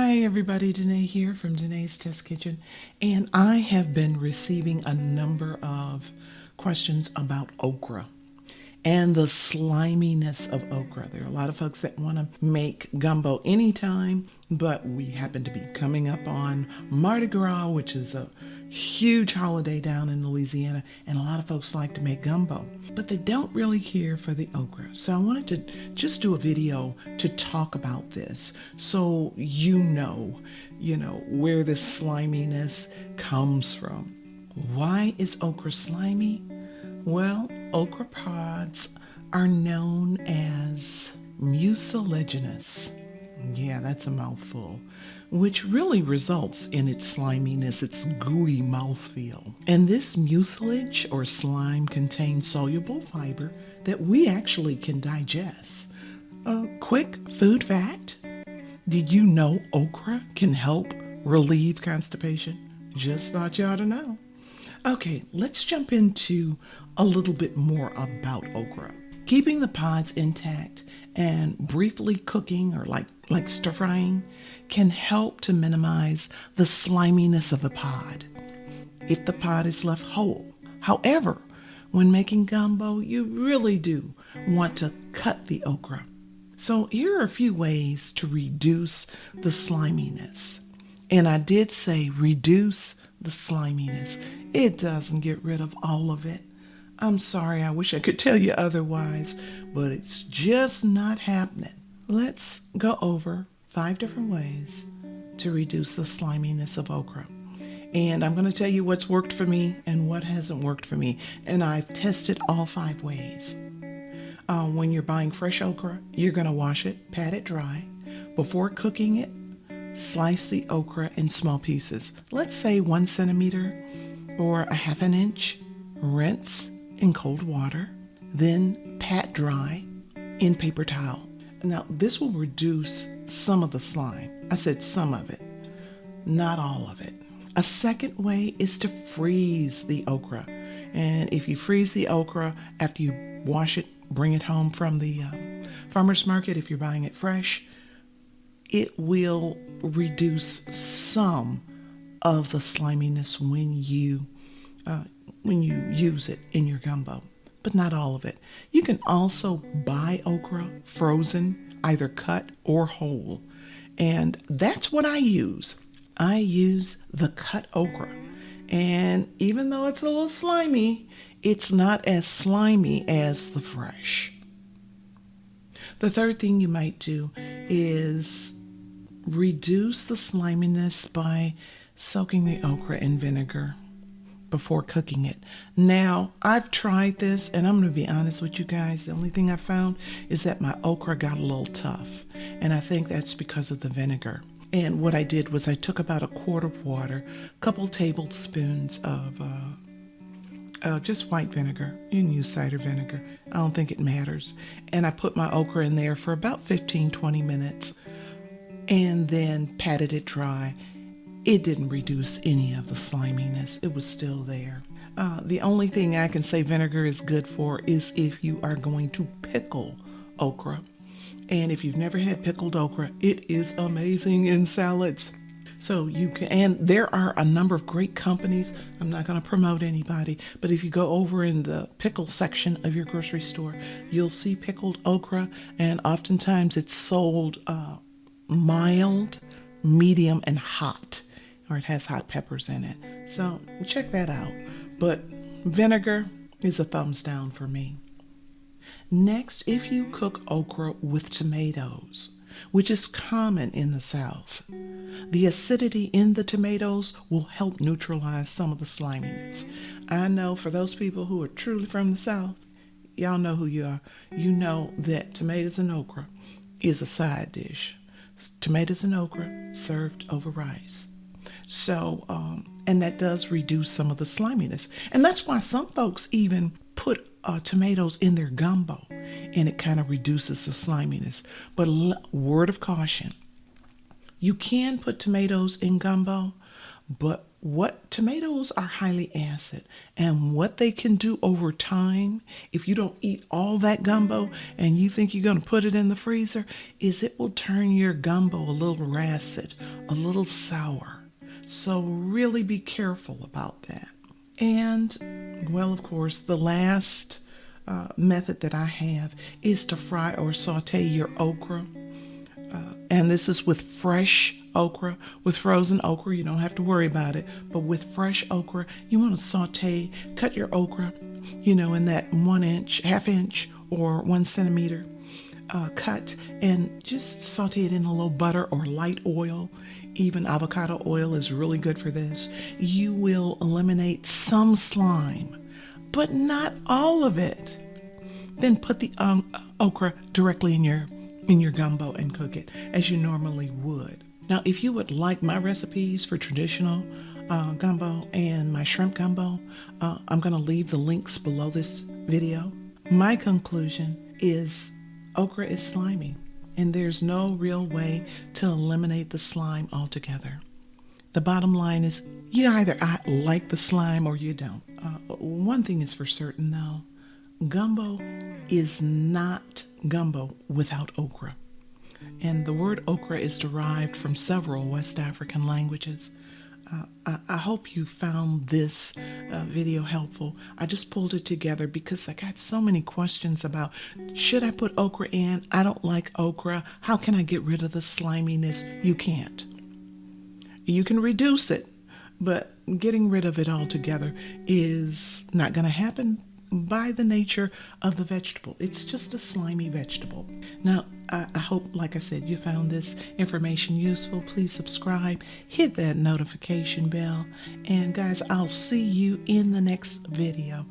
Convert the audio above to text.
Hi everybody, Denay here from Denay's Test Kitchen, and I have been receiving a number of questions about okra and the sliminess of okra. There are a lot of folks that want to make gumbo anytime, but we happen to be coming up on Mardi Gras, which is a huge holiday down in Louisiana, and a lot of folks like to make gumbo, but they don't really care for the okra. So I wanted to just do a video to talk about this so you know where this sliminess comes from. Why is okra slimy? Well, okra pods are known as mucilaginous. Yeah, that's a mouthful, which really results in its sliminess, its gooey mouthfeel. And this mucilage or slime contains soluble fiber that we actually can digest. A quick food fact: did you know okra can help relieve constipation? Just thought you ought to know. Okay, let's jump into a little bit more about okra. Keeping the pods intact and briefly cooking or like stir frying can help to minimize the sliminess of the pod if the pod is left whole. However, when making gumbo, you really do want to cut the okra. So here are a few ways to reduce the sliminess. And I did say reduce the sliminess. It doesn't get rid of all of it. I'm sorry, I wish I could tell you otherwise, but it's just not happening. Let's go over 5 different ways to reduce the sliminess of okra. And I'm going to tell you what's worked for me and what hasn't worked for me. And I've tested all 5 ways. When you're buying fresh okra, you're going to wash it, pat it dry. Before cooking it, slice the okra in small pieces. Let's say 1 centimeter or a 1/2 inch. Rinse in cold water, then pat dry in paper towel. Now, this will reduce some of the slime. I said some of it, not all of it. A second way is to freeze the okra. And if you freeze the okra after you wash it, bring it home from the farmer's market, if you're buying it fresh, it will reduce some of the sliminess when you use it in your gumbo, but not all of it. You can also buy okra frozen, either cut or whole. And that's what I use. I use the cut okra. And even though it's a little slimy, it's not as slimy as the fresh. The third thing you might do is reduce the sliminess by soaking the okra in vinegar before cooking it. Now, I've tried this, and I'm going to be honest with you guys. The only thing I found is that my okra got a little tough, and I think that's because of the vinegar. And what I did was I took about 1/4 of water, a couple tablespoons of just white vinegar. You can use cider vinegar. I don't think it matters. And I put my okra in there for about 15-20 minutes and then patted it dry. It didn't reduce any of the sliminess. It was still there. The only thing I can say vinegar is good for is if you are going to pickle okra. And if you've never had pickled okra, it is amazing in salads. So you can, and there are a number of great companies. I'm not going to promote anybody, but if you go over in the pickle section of your grocery store, you'll see pickled okra, and oftentimes it's sold mild, medium, and hot, or it has hot peppers in it. So check that out. But vinegar is a thumbs down for me. Next, if you cook okra with tomatoes, which is common in the South, the acidity in the tomatoes will help neutralize some of the sliminess. I know for those people who are truly from the South, y'all know who you are. You know that tomatoes and okra is a side dish. Tomatoes and okra served over rice. So, and that does reduce some of the sliminess. And that's why some folks even put tomatoes in their gumbo, and it kind of reduces the sliminess. But word of caution, you can put tomatoes in gumbo, But what tomatoes are highly acid, and what they can do over time, if you don't eat all that gumbo and you think you're going to put it in the freezer, is it will turn your gumbo a little rancid, a little sour. So really be careful about that. And, well, of course, the last method that I have is to fry or saute your okra. And this is with fresh okra. With frozen okra, you don't have to worry about it. But with fresh okra, you want to saute, cut your okra, in that 1 inch, ½ inch, or 1 centimeter cut, and just saute it in a little butter or light oil. Even avocado oil is really good for this. You will eliminate some slime, but not all of it. Then put the okra directly in your gumbo and cook it as you normally would. Now, if you would like my recipes for traditional gumbo and my shrimp gumbo, I'm going to leave the links below this video. My conclusion is okra is slimy, and there's no real way to eliminate the slime altogether. The bottom line is you either like the slime or you don't. One thing is for certain, though. Gumbo is not gumbo without okra. And the word okra is derived from several West African languages. I hope you found this video helpful. I just pulled it together because I got so many questions about, should I put okra in? I don't like okra. How can I get rid of the sliminess? You can't. You can reduce it, but getting rid of it altogether is not going to happen by the nature of the vegetable. It's just a slimy vegetable. Now, I hope, like I said, you found this information useful. Please subscribe, hit that notification bell, and guys, I'll see you in the next video.